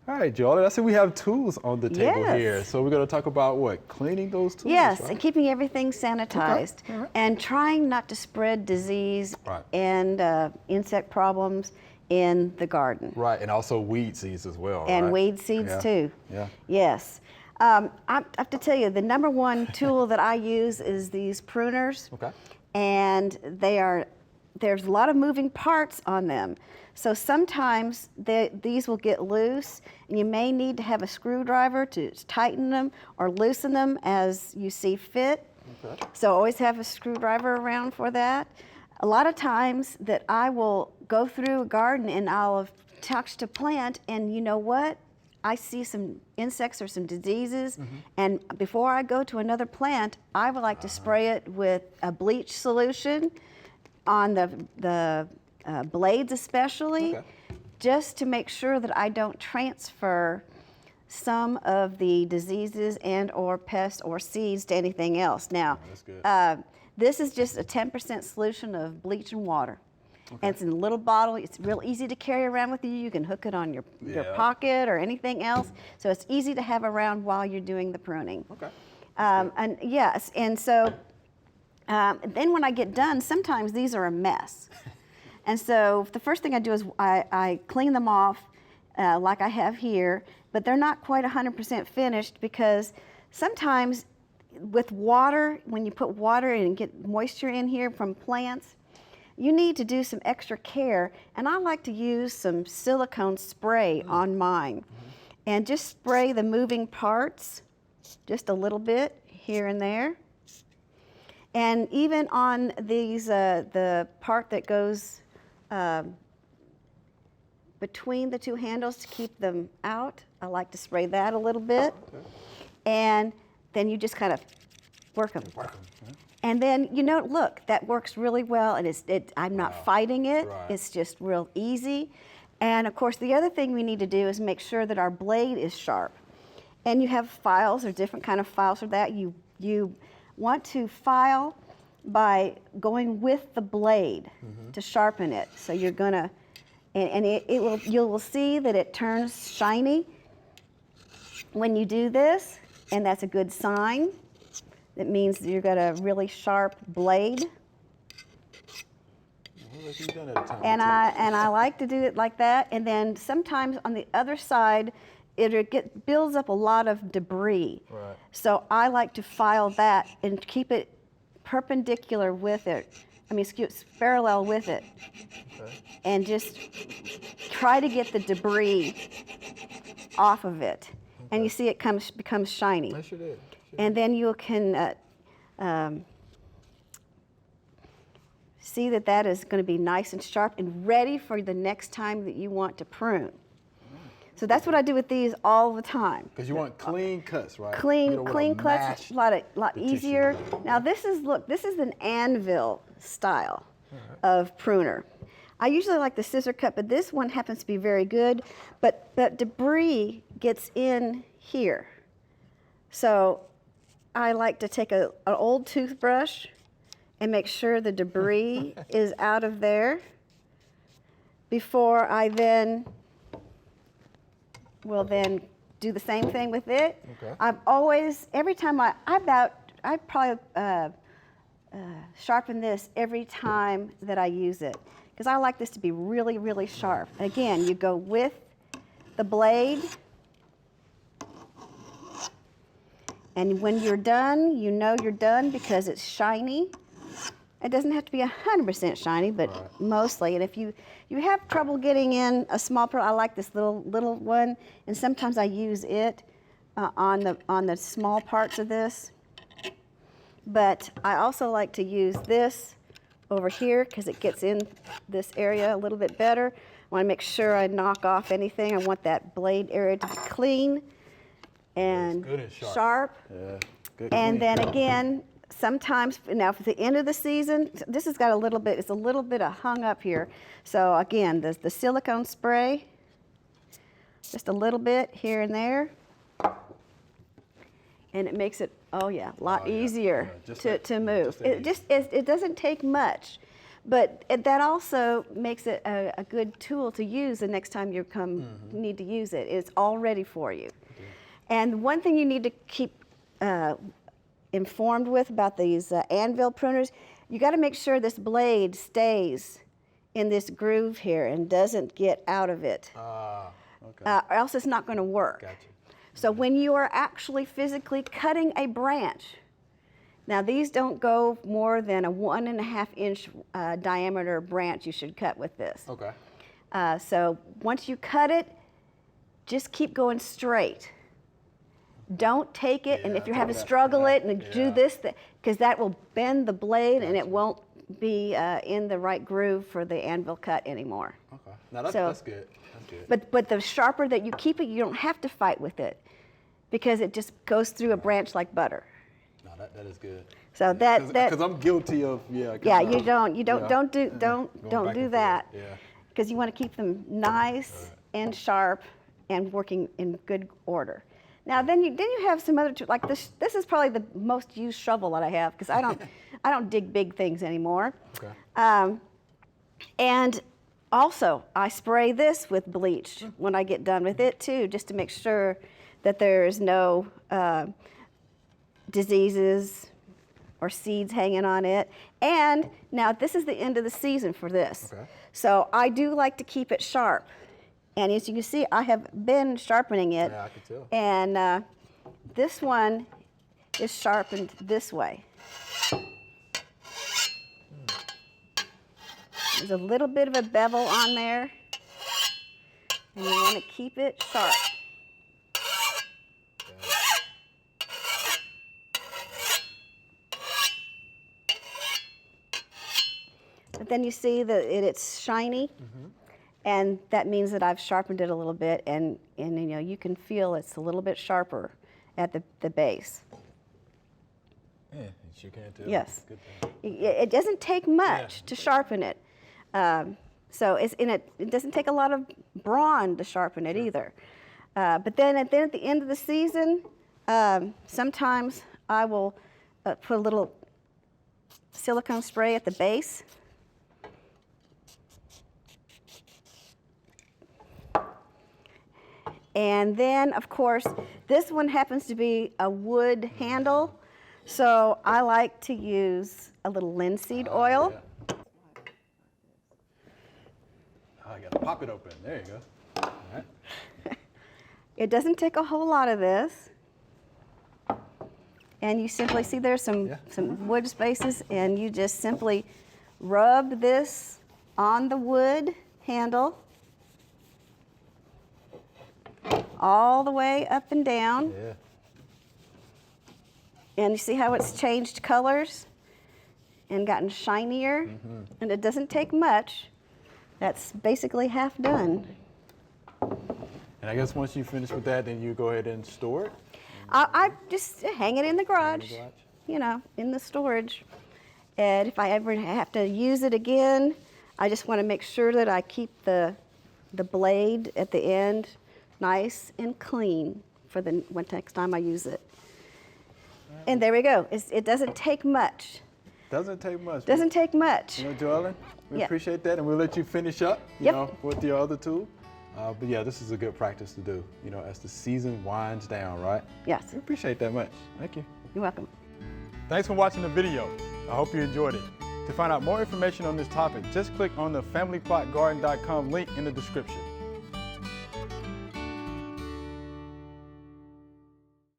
All right, Joellen, I see we have tools on the table Yes. here. So we're going to talk about what? Cleaning those tools? Yes, right? and keeping everything sanitized and trying not to spread disease and insect problems in the garden. Right, and also weed seeds as well. And right? weed seeds too. Yeah. Yes. I have to tell you, the number one tool that I use is these pruners. Okay. And there's a lot of moving parts on them. So sometimes these will get loose, and you may need to have a screwdriver to tighten them or loosen them as you see fit. Okay. So always have a screwdriver around for that. A lot of times that I will go through a garden and I'll have touched a plant, and you know what? I see some insects or some diseases, and before I go to another plant, I would like to spray it with a bleach solution on the blades especially, just to make sure that I don't transfer some of the diseases and or pests or seeds to anything else. Now, this is just a 10% solution of bleach and water. And it's in a little bottle. It's real easy to carry around with you. You can hook it on your pocket or anything else. So it's easy to have around while you're doing the pruning. Okay. And yes, and so then when I get done, sometimes these are a mess. And so the first thing I do is I clean them off like I have here, but they're not quite 100% finished because sometimes with water, when you put water in and get moisture in here from plants, you need to do some extra care, and I like to use some silicone spray on mine and just spray the moving parts just a little bit here and there. And even on these, the part that goes between the two handles to keep them out, I like to spray that a little bit. And then you just kind of work them. And then, you know, look, that works really well, and I'm not fighting it. It's just real easy. And of course, the other thing we need to do is make sure that our blade is sharp. And you have files, or different kind of files for that. You want to file by going with the blade to sharpen it. So you're gonna, and you will see that it turns shiny when you do this, and that's a good sign. It means that you've got a really sharp blade. And I like to do it like that. And then sometimes on the other side, it builds up a lot of debris. Right. So I like to file that and keep it perpendicular with it. I mean, parallel with it. Okay. And just try to get the debris off of it. Okay. And you see it becomes shiny. Yes, it is. And then you can see that is going to be nice and sharp and ready for the next time that you want to prune. So that's what I do with these all the time. Because you want clean cuts, right? Clean cuts, a lot easier. Now this is an anvil style of pruner. I usually like the scissor cut, but this one happens to be very good. But debris gets in here. So I like to take an old toothbrush and make sure the debris is out of there before I then will then do the same thing with it. Okay. I've always, every time I probably sharpen this every time that I use it, because I like this to be really, really sharp. And again, you go with the blade. And when you're done, you know you're done because it's shiny. It doesn't have to be 100% shiny, but mostly. And if you have trouble getting in a small part, I like this little one, and sometimes I use it on the small parts of this. But I also like to use this over here because it gets in this area a little bit better. I want to make sure I knock off anything. I want that blade area to be clean and sharp. Yeah, good. And then again, sometimes, now for the end of the season, this has got it's a little bit of hung up here. So again, the silicone spray, just a little bit here and there. And it makes it, a lot easier to move. It doesn't take much. But that also makes it a good tool to use the next time you need to use it. It's all ready for you. And one thing you need to keep informed with about these anvil pruners, you got to make sure this blade stays in this groove here and doesn't get out of it. Okay. Or else it's not going to work. Gotcha. So when you are actually physically cutting a branch, now these don't go more than a 1.5 inch diameter branch you should cut with this. Okay. So once you cut it, just keep going straight. Don't take it, and if you're having to struggle it and do this, because that will bend the blade and it won't be in the right groove for the anvil cut anymore. Okay. Now that's good. That's good. But the sharper that you keep it, you don't have to fight with it, because it just goes through a branch like butter. No, that is good. So because I'm guilty of you don't do that. Yeah. Because you want to keep them nice and sharp and working in good order. Now then you have some other tools like this. This is probably the most used shovel that I have, because I don't dig big things anymore. Okay. And also I spray this with bleach when I get done with it too, just to make sure that there is no diseases or seeds hanging on it. And now this is the end of the season for this. Okay. So I do like to keep it sharp. And as you can see, I have been sharpening it. Yeah, I can tell. And this one is sharpened this way. There's a little bit of a bevel on there, and you want to keep it sharp. But then you see that it's shiny. And that means that I've sharpened it a little bit, and you can feel it's a little bit sharper at the base. Yeah, you can tell. Yes. Good thing. It doesn't take much to sharpen it. So it doesn't take a lot of brawn to sharpen it either. But then at the end of the season, sometimes I will put a little silicone spray at the base. And then, of course, this one happens to be a wood handle, so I like to use a little linseed oil. Yeah. I gotta pop it open. There you go. All right. It doesn't take a whole lot of this. And you simply see there's some wood spaces, and you just simply rub this on the wood handle all the way up and down. Yeah. And you see how it's changed colors and gotten shinier? And it doesn't take much. That's basically half done. And I guess once you finish with that, then you go ahead and store it? I just hang it in the garage, in the storage. And if I ever have to use it again, I just want to make sure that I keep the blade at the end nice and clean for the next time I use it. And there we go. It doesn't take much. Doesn't take much. Doesn't take much. Joellen, we appreciate that, and we'll let you finish up, with your other tool. But yeah, this is a good practice to do, as the season winds down, right? Yes. We appreciate that much. Thank you. You're welcome. Thanks for watching the video. I hope you enjoyed it. To find out more information on this topic, just click on the familyplotgarden.com link in the description.